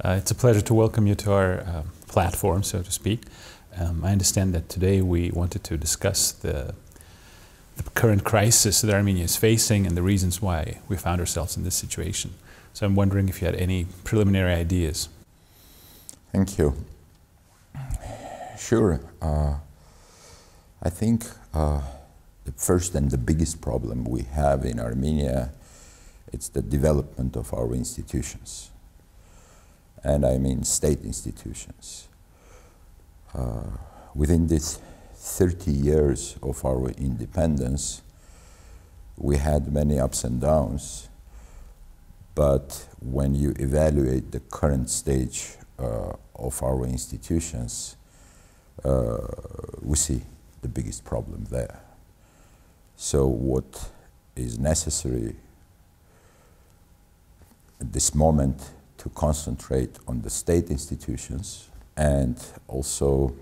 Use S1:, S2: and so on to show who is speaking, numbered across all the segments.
S1: It's a pleasure to welcome you to our platform, so to speak. I understand that today we wanted to discuss the current crisis that Armenia is facing and the reasons why we found ourselves in this situation. So I'm wondering if you had any preliminary ideas.
S2: Thank you. Sure. I think the first and the biggest problem we have in Armenia, it's the development of our institutions. And I mean state institutions. Within these 30 years of our independence, we had many ups and downs, but when you evaluate the current stage of our institutions, we see the biggest problem there. So what is necessary at this moment to concentrate on the state institutions and also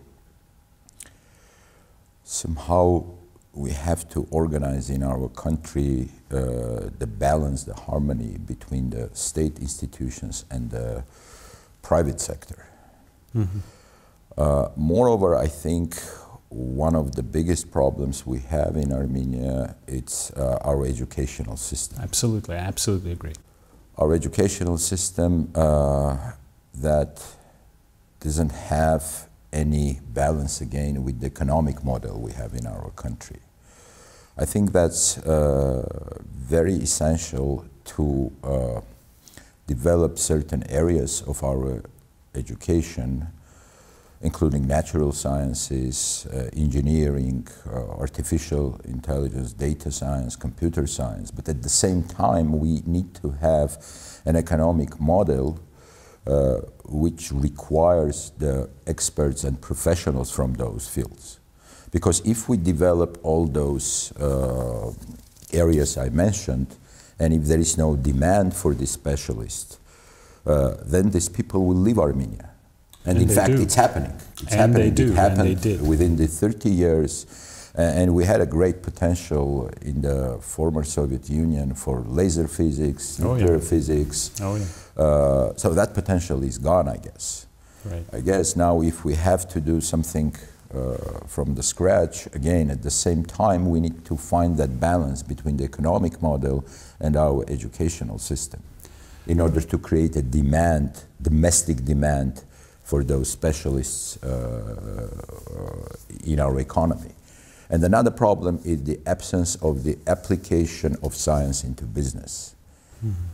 S2: somehow we have to organize in our country the balance, the harmony between the state institutions and the private sector. Mm-hmm. Moreover, I think one of the biggest problems we have in Armenia, it's our educational system.
S1: Absolutely, I absolutely agree.
S2: Our educational system that doesn't have any balance again with the economic model we have in our country. I think that's very essential to develop certain areas of our education, including natural sciences, engineering, artificial intelligence, data science, computer science. But at the same time, we need to have an economic model which requires the experts and professionals from those fields. Because if we develop all those areas I mentioned, and if there is no demand for these specialists, then these people will leave Armenia. And in fact, it's happening. It's happening. It happened within the 30 years. And we had a great potential in the former Soviet Union for laser physics, nuclear physics. So that potential is gone, I guess.
S1: Right.
S2: I guess now if we have to do something from the scratch, again, at the same time, we need to find that balance between the economic model and our educational system in order to create a demand, domestic demand, for those specialists in our economy. And another problem is the absence of the application of science into business. Mm-hmm.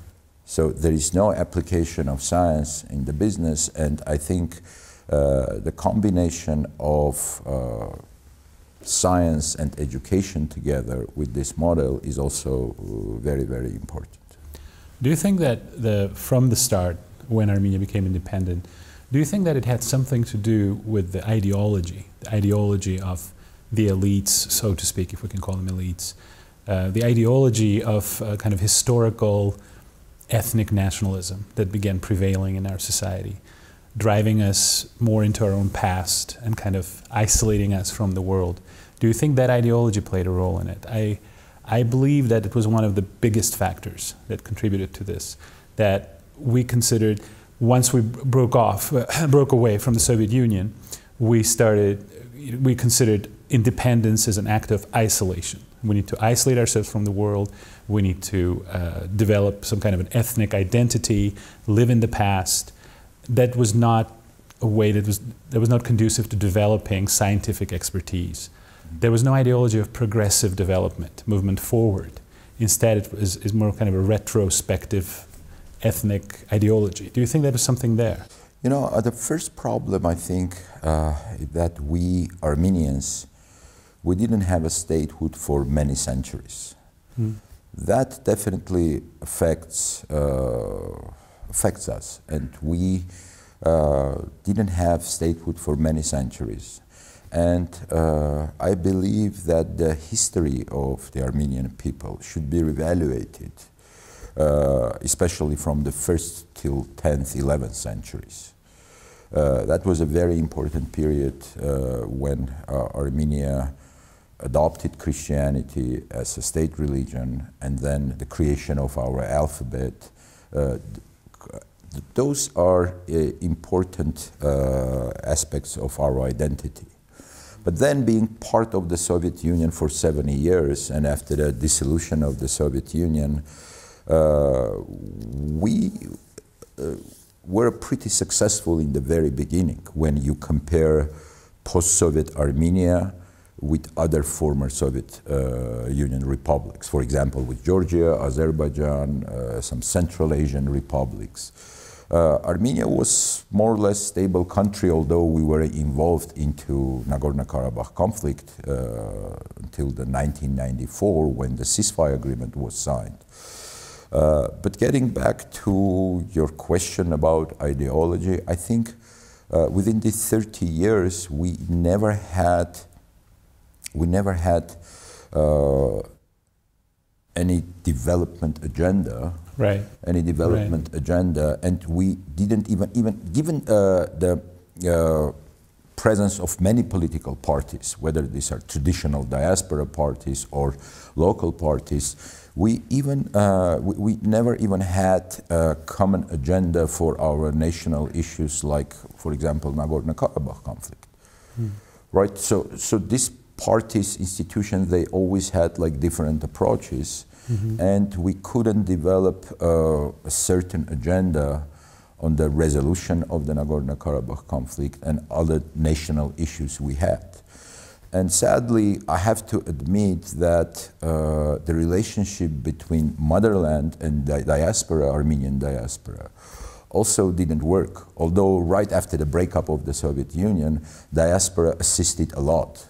S2: So there is no application of science in the business, and I think the combination of science and education together with this model is also very, very important.
S1: Do you think that from the start, when Armenia became independent, do you think that it had something to do with the ideology of the elites, so to speak, if we can call them elites, the ideology of kind of historical ethnic nationalism that began prevailing in our society, driving us more into our own past and kind of isolating us from the world? Do you think that ideology played a role in it? I believe that it was one of the biggest factors that contributed to this, that we considered, once we broke away from the Soviet Union, we considered independence as an act of isolation. We need to isolate ourselves from the world. We need to develop some kind of an ethnic identity, live in the past. That was not a way that was not conducive to developing scientific expertise. There was no ideology of progressive development, movement forward. Instead, it is more kind of a retrospective ethnic ideology. Do you think there was something there?
S2: You know, the first problem, I think, that we Armenians, we didn't have a statehood for many centuries. Mm. That definitely affects us, and we didn't have statehood for many centuries. And I believe that the history of the Armenian people should be reevaluated, especially from the 1st till 10th, 11th centuries. That was a very important period when Armenia adopted Christianity as a state religion, and then the creation of our alphabet, those are important aspects of our identity. But then being part of the Soviet Union for 70 years, and after the dissolution of the Soviet Union, we were pretty successful in the very beginning when you compare post-Soviet Armenia with other former Soviet Union republics. For example, with Georgia, Azerbaijan, some Central Asian republics. Armenia was more or less stable country, although we were involved into Nagorno-Karabakh conflict until the 1994 when the ceasefire agreement was signed. But getting back to your question about ideology, I think within these 30 years we never had any development agenda.
S1: Right.
S2: Any development agenda, and we didn't even given the presence of many political parties, whether these are traditional diaspora parties or local parties, we never even had a common agenda for our national issues, like, for example, Nagorno-Karabakh conflict. Right. So these parties, institutions, they always had like different approaches. And we couldn't develop a certain agenda on the resolution of the Nagorno-Karabakh conflict and other national issues we had. And sadly, I have to admit that the relationship between motherland and the diaspora, Armenian diaspora, also didn't work. Although right after the breakup of the Soviet Union, diaspora assisted a lot.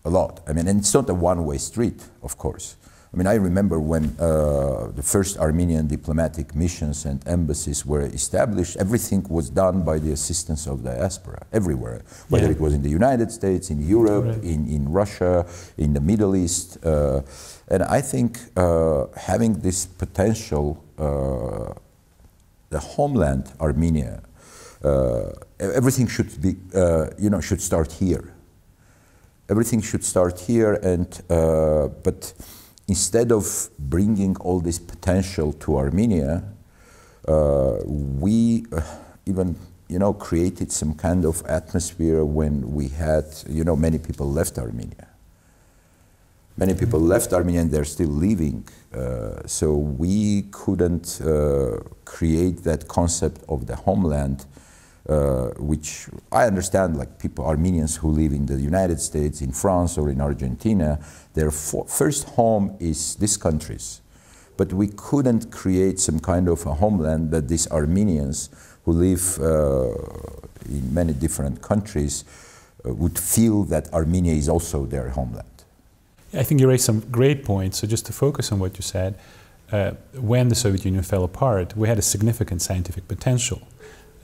S2: I mean, and it's not a one-way street, of course. I mean, I remember when the first Armenian diplomatic missions and embassies were established, everything was done by the assistance of diaspora, everywhere. Whether it was in the United States, in Europe, in Russia, in the Middle East. And I think having this potential, the homeland, Armenia, everything should be, should start here. Everything should start here, and but instead of bringing all this potential to Armenia, we even created some kind of atmosphere when we had many people left Armenia. Many people left Armenia and they're still leaving, so we couldn't create that concept of the homeland, which I understand, like people, Armenians who live in the United States, in France or in Argentina, their first home is these countries. But we couldn't create some kind of a homeland that these Armenians who live in many different countries would feel that Armenia is also their homeland.
S1: I think you raised some great points. So just to focus on what you said, when the Soviet Union fell apart, we had a significant scientific potential.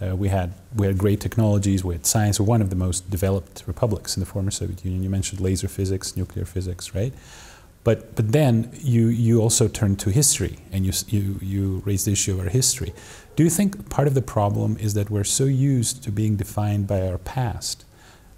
S1: We had great technologies, we had science. We're one of the most developed republics in the former Soviet Union. You mentioned laser physics, nuclear physics, right? But then you also turned to history, and you raised the issue of our history. Do you think part of the problem is that we're so used to being defined by our past,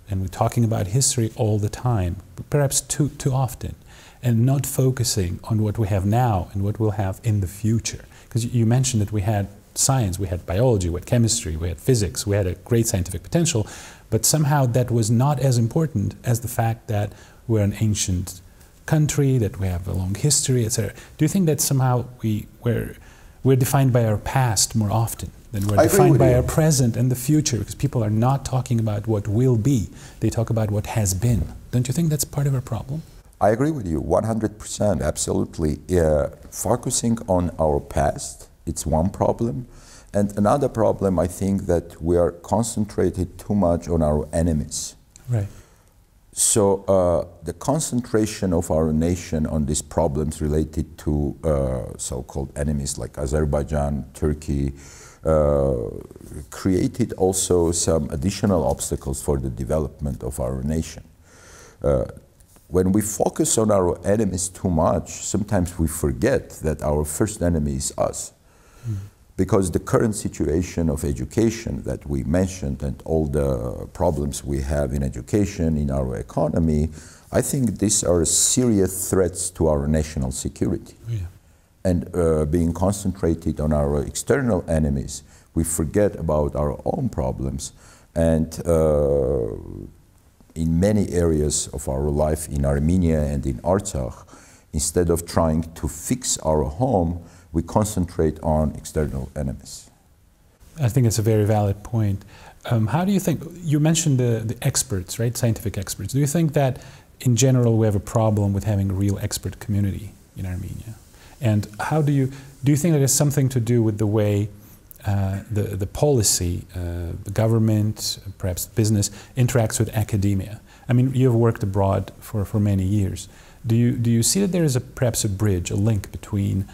S1: and we're talking about history all the time, perhaps too often, and not focusing on what we have now and what we'll have in the future? Because you mentioned that we had science, we had biology, we had chemistry, we had physics, we had a great scientific potential, but somehow that was not as important as the fact that we're an ancient country, that we have a long history, etc. Do you think that somehow we're defined by our past more often than we're defined by our present and the future? Because people are not talking about what will be, they talk about what has been. Don't you think that's part of our problem?
S2: I agree with you 100%, absolutely. Focusing on our past, it's one problem. And another problem, I think, that we are concentrated too much on our enemies.
S1: Right.
S2: So the concentration of our nation on these problems related to so-called enemies like Azerbaijan, Turkey, created also some additional obstacles for the development of our nation. When we focus on our enemies too much, sometimes we forget that our first enemy is us. Because the current situation of education that we mentioned and all the problems we have in education, in our economy, I think these are serious threats to our national security. And being concentrated on our external enemies, we forget about our own problems, and in many areas of our life in Armenia and in Artsakh, instead of trying to fix our home, we concentrate on external enemies.
S1: I think it's a very valid point. How do you think, you mentioned the experts, right, scientific experts. Do you think that in general we have a problem with having a real expert community in Armenia? And how do you think that has something to do with the way the policy, the government, perhaps business, interacts with academia? I mean, you have worked abroad for many years. Do you see that there is perhaps a bridge, a link between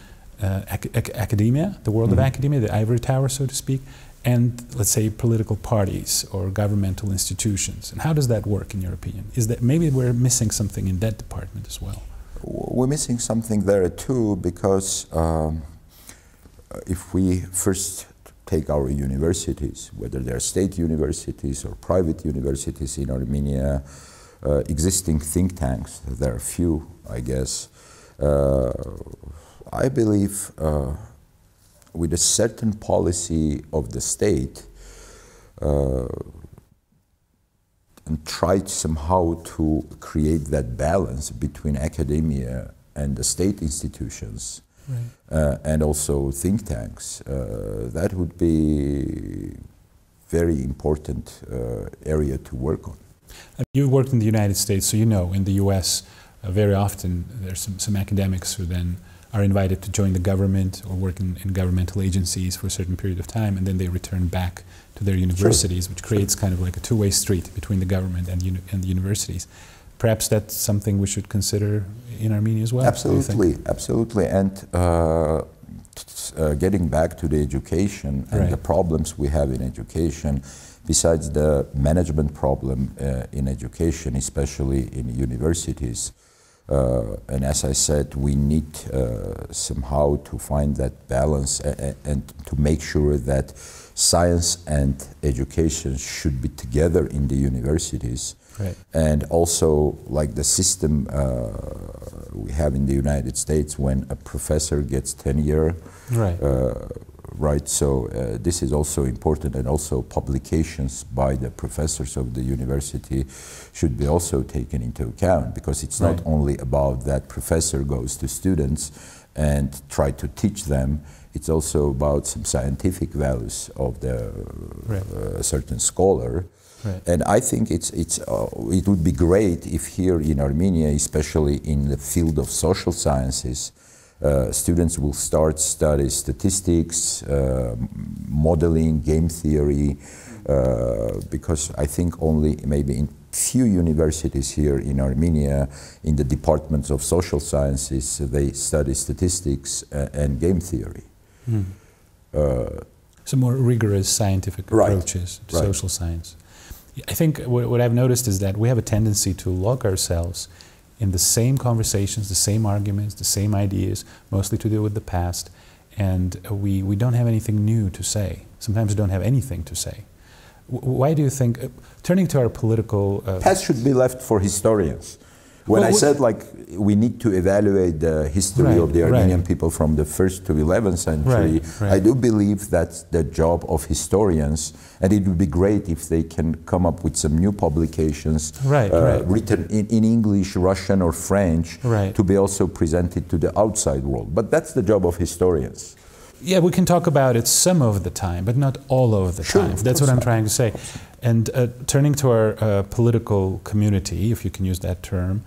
S1: academia, the world of academia, the ivory tower, so to speak, and, let's say, political parties or governmental institutions? And how does that work, in your opinion? Is that maybe we're missing something in that department as well?
S2: We're missing something there too, because if we first take our universities, whether they're state universities or private universities in Armenia, existing think tanks, there are few, I guess. I believe with a certain policy of the state, and tried somehow to create that balance between academia and the state institutions, right. And also think tanks. That would be very important area to work on.
S1: You worked in the United States, so you know in the US very often there's some academics who then are invited to join the government or work in governmental agencies for a certain period of time, and then they return back to their universities, sure. which creates kind of like a two-way street between the government and the universities. Perhaps that's something we should consider in Armenia as well.
S2: Absolutely, absolutely. And getting back to the education and right. the problems we have in education, besides the management problem in education, especially in universities, and as I said, we need somehow to find that balance and to make sure that science and education should be together in the universities. Right. And also, like the system we have in the United States, when a professor gets tenure, right. Right, so this is also important, and also publications by the professors of the university should be also taken into account, because it's right. not only about that professor goes to students and try to teach them, it's also about some scientific values of the right. Certain scholar. Right. And I think it would be great if here in Armenia, especially in the field of social sciences, students will start study statistics, modeling, game theory, because I think only maybe in few universities here in Armenia, in the departments of social sciences, they study statistics and game theory.
S1: So more rigorous scientific
S2: right.
S1: approaches to
S2: right.
S1: social science. I think what I've noticed is that we have a tendency to lock ourselves in the same conversations, the same arguments, the same ideas, mostly to do with the past, and we don't have anything new to say. Sometimes we don't have anything to say. Why do you think, turning to our political...
S2: past should be left for historians. When I said like we need to evaluate the history right, of the Armenian right. people from the 1st to 11th century, right, right. I do believe that's the job of historians, and it would be great if they can come up with some new publications right, right. written in English, Russian or French right. to be also presented to the outside world. But that's the job of historians.
S1: Yeah, we can talk about it some of the time, but not all of the time. That's what I'm trying to say. And turning to our political community, if you can use that term,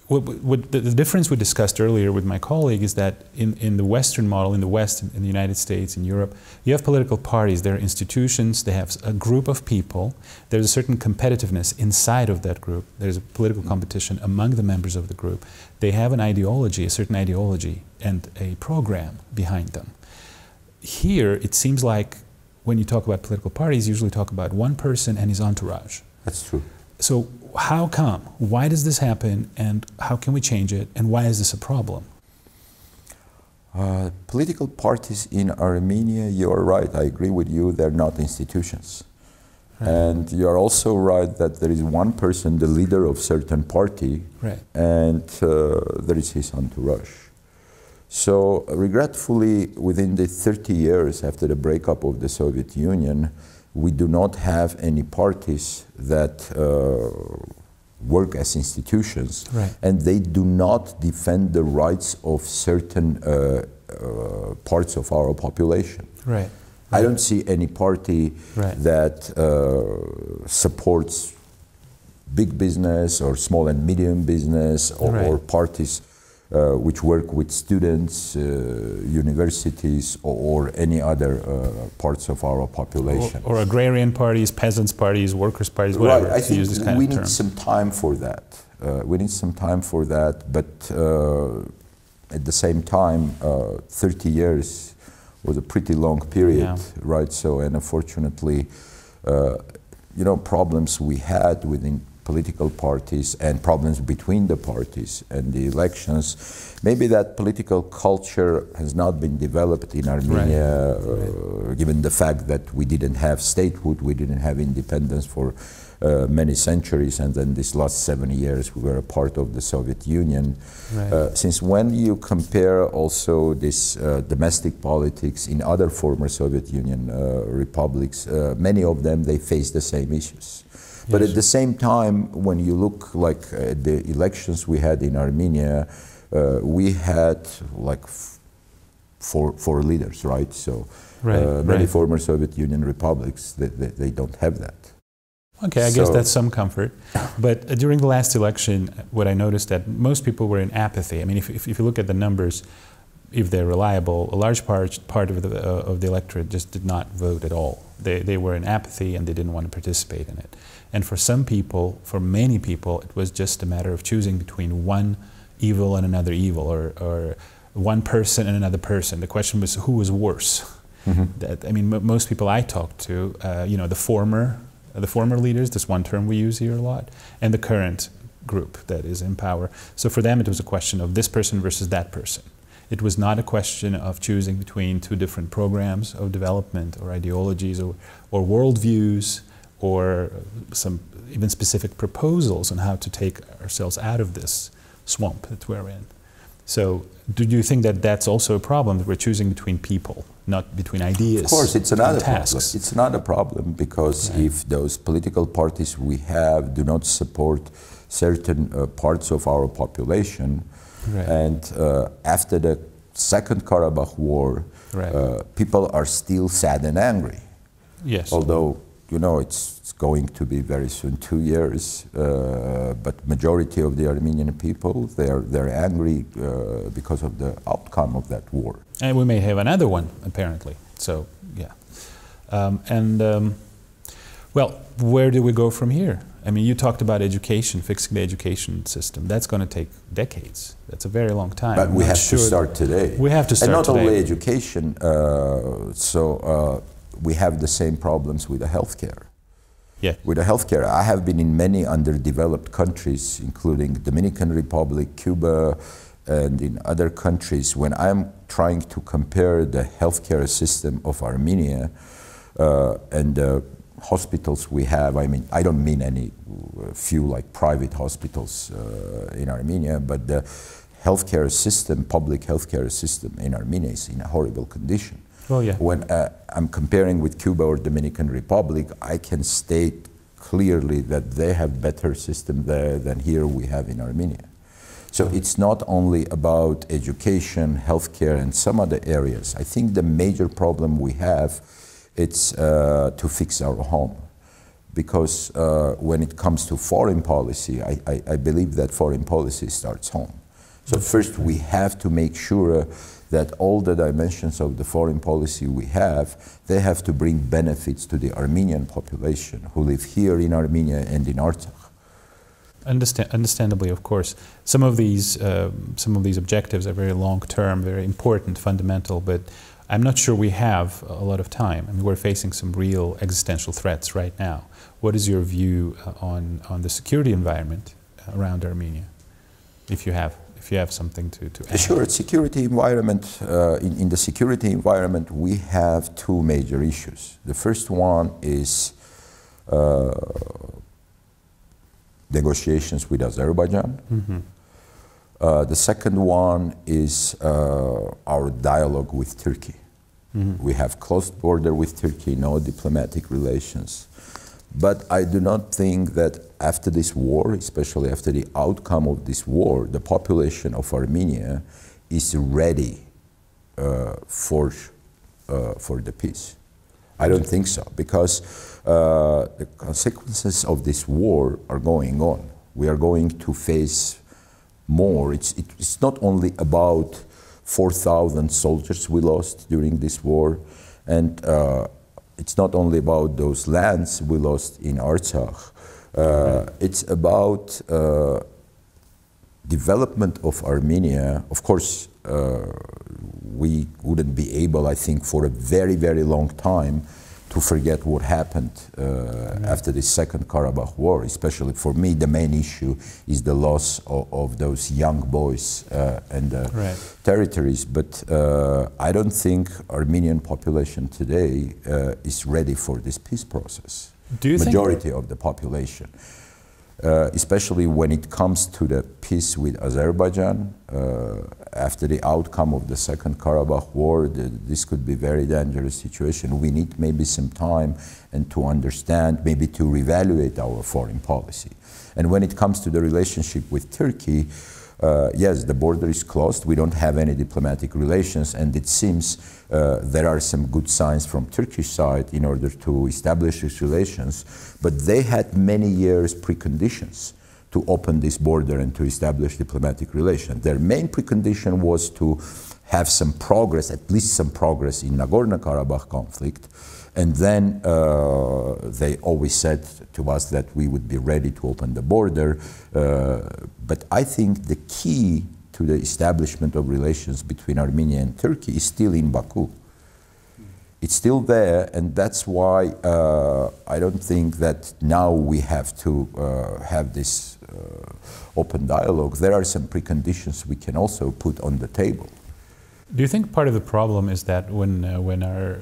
S1: the difference we discussed earlier with my colleague is that in the Western model, in the West, in the United States, in Europe, you have political parties, there are institutions, they have a group of people, there's a certain competitiveness inside of that group, there's a political competition among the members of the group, they have an ideology, a certain ideology, and a program behind them. Here, it seems like when you talk about political parties, you usually talk about one person and his entourage.
S2: That's true.
S1: So how come? Why does this happen, and how can we change it, and why is this a problem?
S2: Political parties in Armenia, you're right, I agree with you, they're not institutions. Right. And you're also right that there is one person, the leader of certain party, right. and there is his entourage. So regretfully, within the 30 years after the breakup of the Soviet Union, we do not have any parties that work as institutions, and they do not defend the rights of certain parts of our population. I don't see any party that supports big business or small and medium business, or parties which work with students, universities, or any other parts of our population.
S1: Or agrarian parties, peasants' parties, workers' parties, whatever.
S2: I think we need some time for that. We need some time for that, but at the same time, 30 years was a pretty long period, right? So, and unfortunately, you know, problems we had within political parties and problems between the parties and the elections, maybe that political culture has not been developed in Armenia, given the fact that we didn't have statehood, we didn't have independence for many centuries, and then this last 70 years we were a part of the Soviet Union. Since when you compare also this domestic politics in other former Soviet Union republics, many of them, they face the same issues. But at the same time, when you look like at the elections we had in Armenia, we had like four leaders, right? So many former Soviet Union republics, they don't have that.
S1: Okay, I guess that's some comfort. But during the last election, what I noticed that most people were in apathy. I mean, if you look at the numbers, if they're reliable, a large part of the electorate just did not vote at all. They were in apathy and they didn't want to participate in it. And for some people, for many people, it was just a matter of choosing between one evil and another evil, or one person and another person. The question was, who was worse? I mean, most people I talked to, you know, the former leaders, this one term we use here a lot, and the current group that is in power. So for them, it was a question of this person versus that person. It was not a question of choosing between two different programs of development or ideologies or worldviews or some even specific proposals on how to take ourselves out of this swamp that we're in. So do you think that that's also a problem, that we're choosing between people, not between ideas?
S2: Of course, it's another
S1: tasks.
S2: problem. It's not a problem because if those political parties we have do not support certain parts of our population, and after the Second Karabakh War, people are still sad and angry. Although, you know, it's going to be very soon 2 years, but majority of the Armenian people, they're angry because of the outcome of that war.
S1: And we may have another one, apparently. So, well, where do we go from here? I mean, you talked about education, fixing the education system. That's going to take decades. That's a very long time.
S2: But we have to start today.
S1: We have to start today.
S2: And not only education, we have the same problems with the healthcare. With the healthcare, I have been in many underdeveloped countries, including Dominican Republic, Cuba, and in other countries. When I'm trying to compare the healthcare system of Armenia and the hospitals we have, I mean, I don't mean any few like private hospitals in Armenia, but the healthcare system, public healthcare system in Armenia is in a horrible condition. When I'm comparing with Cuba or Dominican Republic, I can state clearly that they have better system there than here we have in Armenia. So it's not only about education, healthcare, and some other areas. I think the major problem we have, it's to fix our home. Because when it comes to foreign policy, I believe that foreign policy starts home. So first we have to make sure that all the dimensions of the foreign policy we have, they have to bring benefits to the Armenian population who live here in Armenia and in Artsakh.
S1: Understandably, of course. Some of these objectives are very long-term, very important, fundamental, but I'm not sure we have a lot of time. I mean, we're facing some real existential threats right now. What is your view on the security environment around Armenia, if you have something to add?
S2: Sure, security environment. In the security environment, we have two major issues. The first one is negotiations with Azerbaijan. The second one is our dialogue with Turkey. We have closed border with Turkey, no diplomatic relations. But I do not think that after this war, especially after the outcome of this war, the population of Armenia is ready for the peace. I don't think so, because the consequences of this war are going on. We are going to face more. It's not only about 4,000 soldiers we lost during this war, and it's not only about those lands we lost in Artsakh. It's about development of Armenia. Of course, we wouldn't be able, I think, for a very, very long time to forget what happened after the Second Karabakh War. Especially for me, the main issue is the loss of those young boys and the territories. But I don't think Armenian population today is ready for this peace process.
S1: Do you
S2: Majority of the population. Especially when it comes to the peace with Azerbaijan, after the outcome of the Second Karabakh War, this could be a very dangerous situation. We need maybe some time and to understand, maybe to reevaluate our foreign policy. And when it comes to the relationship with Turkey, yes, the border is closed. We don't have any diplomatic relations, and it seems there are some good signs from Turkish side in order to establish these relations, but they had many years preconditions to open this border and to establish diplomatic relations. Their main precondition was to have some progress, at least some progress in Nagorno-Karabakh conflict, and then they always said to us that we would be ready to open the border. But I think the key to the establishment of relations between Armenia and Turkey is still in Baku. It's still there, and that's why I don't think that now we have to have this open dialogue. There are some preconditions we can also put on the table.
S1: Do you think part of the problem is that when our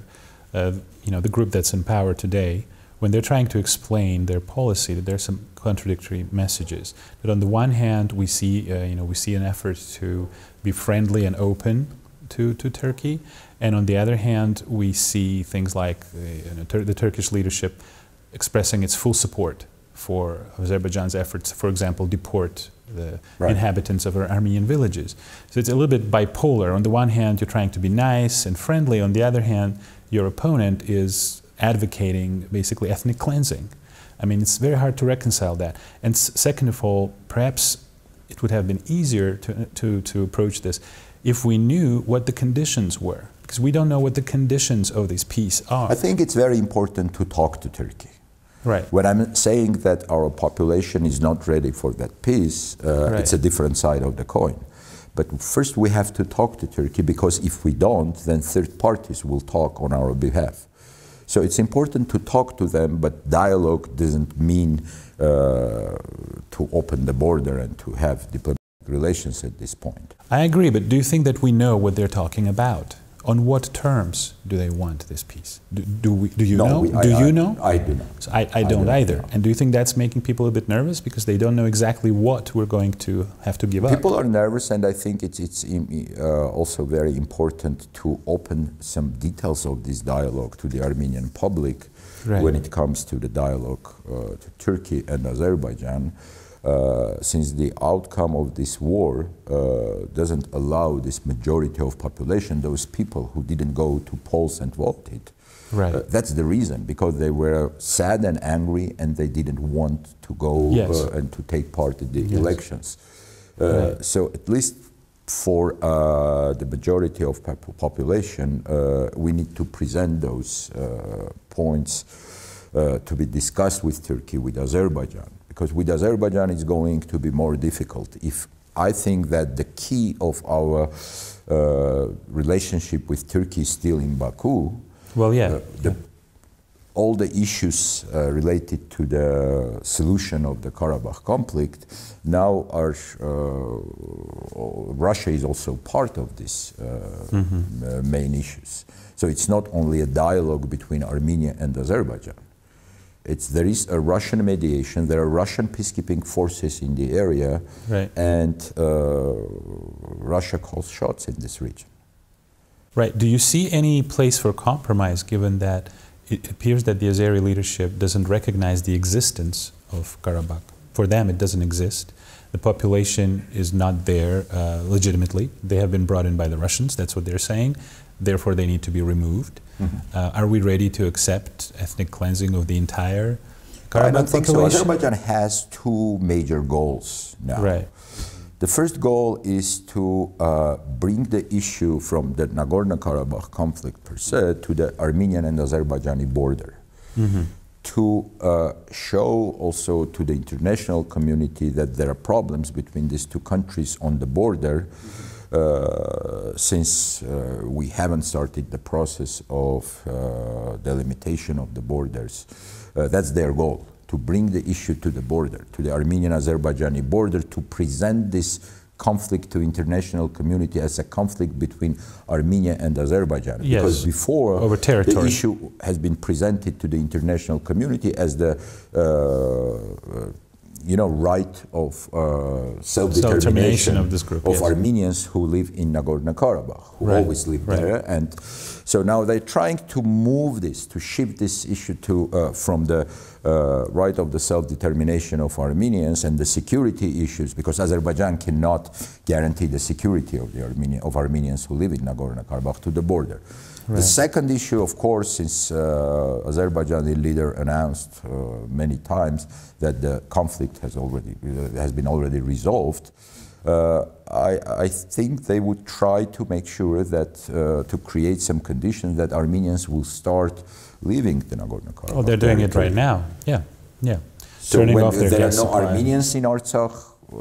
S1: the group that's in power today, when they're trying to explain their policy, that there's some contradictory messages? That on the one hand, we see an effort to be friendly and open to Turkey, and on the other hand, we see things like the Turkish leadership expressing its full support for Azerbaijan's efforts, for example, deport the inhabitants of our Armenian villages. So it's a little bit bipolar. On the one hand, you're trying to be nice and friendly. On the other hand, your opponent is advocating basically ethnic cleansing. I mean, it's very hard to reconcile that. And second of all, perhaps it would have been easier to approach this if we knew what the conditions were, because we don't know what the conditions of this peace are.
S2: I think it's very important to talk to Turkey.
S1: Right.
S2: When I'm saying that our population is not ready for that peace, it's a different side of the coin. But first we have to talk to Turkey, because if we don't, then third parties will talk on our behalf. So it's important to talk to them, but dialogue doesn't mean to open the border and to have diplomatic relations at this point.
S1: I agree, but do you think that we know what they're talking about? On what terms do they want this peace? Do you know? Do you know?
S2: I do not.
S1: So I don't either. Know. And do you think that's making people a bit nervous because they don't know exactly what we're going to have to give up?
S2: People are nervous, and I think it's also very important to open some details of this dialogue to the Armenian public when it comes to the dialogue to Turkey and Azerbaijan. Since the outcome of this war doesn't allow this majority of population, those people who didn't go to polls and voted. That's the reason, because they were sad and angry and they didn't want to go and to take part in the elections. So at least for the majority of population, we need to present those points to be discussed with Turkey, with Azerbaijan. Because with Azerbaijan it's going to be more difficult. If I think that the key of our relationship with Turkey is still in Baku. Well, all the issues related to the solution of the Karabakh conflict now are Russia is also part of this main issues. So it's not only a dialogue between Armenia and Azerbaijan. There is a Russian mediation, there are Russian peacekeeping forces in the area,
S1: right.
S2: and Russia calls shots in this region.
S1: Right. Do you see any place for compromise, given that it appears that the Azeri leadership doesn't recognize the existence of Karabakh? For them, it doesn't exist. The population is not there legitimately. They have been brought in by the Russians, that's what they're saying. Therefore, they need to be removed. Mm-hmm. Are we ready to accept ethnic cleansing of the entire Karabakh
S2: I don't think
S1: population?
S2: so. Azerbaijan has two major goals now.
S1: Right.
S2: The first goal is to bring the issue from the Nagorno-Karabakh conflict per se to the Armenian and Azerbaijani border. Mm-hmm. To show also to the international community that there are problems between these two countries on the border, since we haven't started the process of delimitation of the borders. That's their goal, to bring the issue to the border, to the Armenian-Azerbaijani border, to present this conflict to international community as a conflict between Armenia and Azerbaijan.
S1: Yes.
S2: Because before,
S1: over territory,
S2: the issue has been presented to the international community as the right of self-determination
S1: of this group,
S2: of
S1: yes.
S2: Armenians who live in Nagorno-Karabakh, who
S1: right.
S2: always live
S1: right.
S2: there. And so now they're trying to move this, to shift this issue to from the right of the self-determination of Armenians and the security issues, because Azerbaijan cannot guarantee the security of Armenians who live in Nagorno-Karabakh to the border. Right. The second issue, of course, since Azerbaijani leader announced many times that the conflict has been already resolved, I think they would try to make sure that to create some conditions that Armenians will start leaving the Nagorno-Karabakh.
S1: Oh, they're doing it right now. Yeah, yeah.
S2: So
S1: turning
S2: when
S1: off their
S2: there are
S1: gas
S2: no
S1: supply.
S2: Armenians in Artsakh,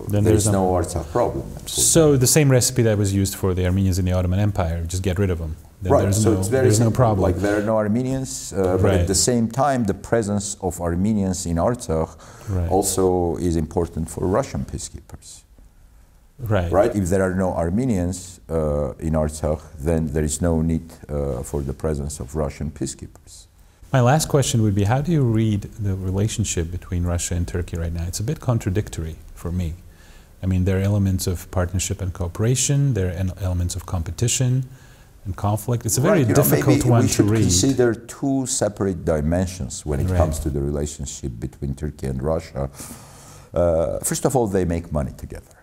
S1: then
S2: there's no Artsakh problem.
S1: So the same recipe that was used for the Armenians in the Ottoman Empire, just get rid of them. Then
S2: right,
S1: there's
S2: so
S1: no,
S2: it's very
S1: there's no
S2: simple.
S1: problem.
S2: Like there are no Armenians, but
S1: right.
S2: at the same time, the presence of Armenians in Artsakh
S1: right.
S2: also is important for Russian peacekeepers.
S1: Right.
S2: Right. If there are no Armenians in Artsakh, then there is no need for the presence of Russian peacekeepers.
S1: My last question would be, how do you read the relationship between Russia and Turkey right now? It's a bit contradictory for me. I mean, there are elements of partnership and cooperation, there are elements of competition and conflict. It's a very difficult one to read.
S2: Maybe we should consider two separate dimensions when it
S1: right.
S2: comes to the relationship between Turkey and Russia. First of all, they make money together.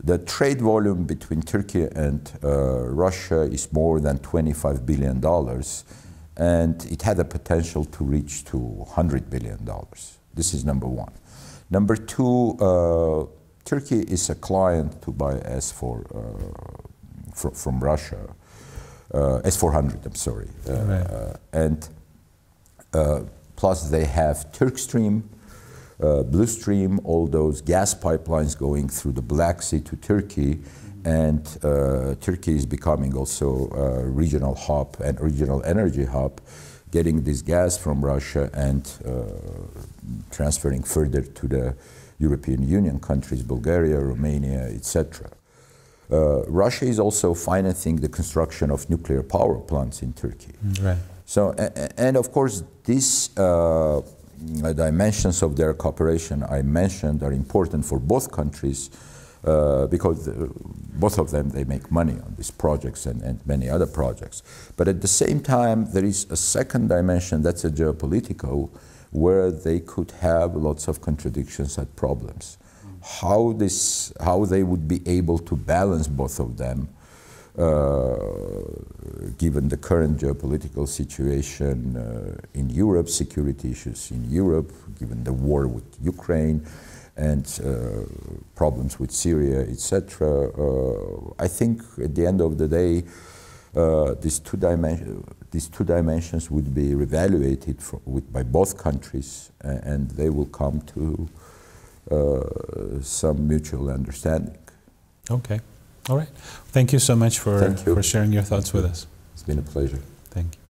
S2: The trade volume between Turkey and Russia is more than $25 billion, and it had the potential to reach to $100 billion. This is number one. Number two, Turkey is a client to buy from Russia, S-400, I'm sorry.
S1: Right.
S2: And plus they have Turkstream, Blue Stream, all those gas pipelines going through the Black Sea to Turkey, and Turkey is becoming also a regional hub and regional energy hub, getting this gas from Russia and transferring further to the European Union countries, Bulgaria, Romania, etc. Russia is also financing the construction of nuclear power plants in Turkey.
S1: Right.
S2: So, and of course, these dimensions of their cooperation I mentioned are important for both countries because both of them, they make money on these projects and many other projects. But at the same time, there is a second dimension that's a geopolitical, where they could have lots of contradictions and problems. How they would be able to balance both of them, given the current geopolitical situation in Europe, security issues in Europe, given the war with Ukraine, and problems with Syria, etc. I think at the end of the day, these two dimensions would be evaluated by both countries, and they will come to some mutual understanding.
S1: Okay. All right. Thank you so much for sharing your thoughts with us.
S2: It's been a pleasure.
S1: Thank you.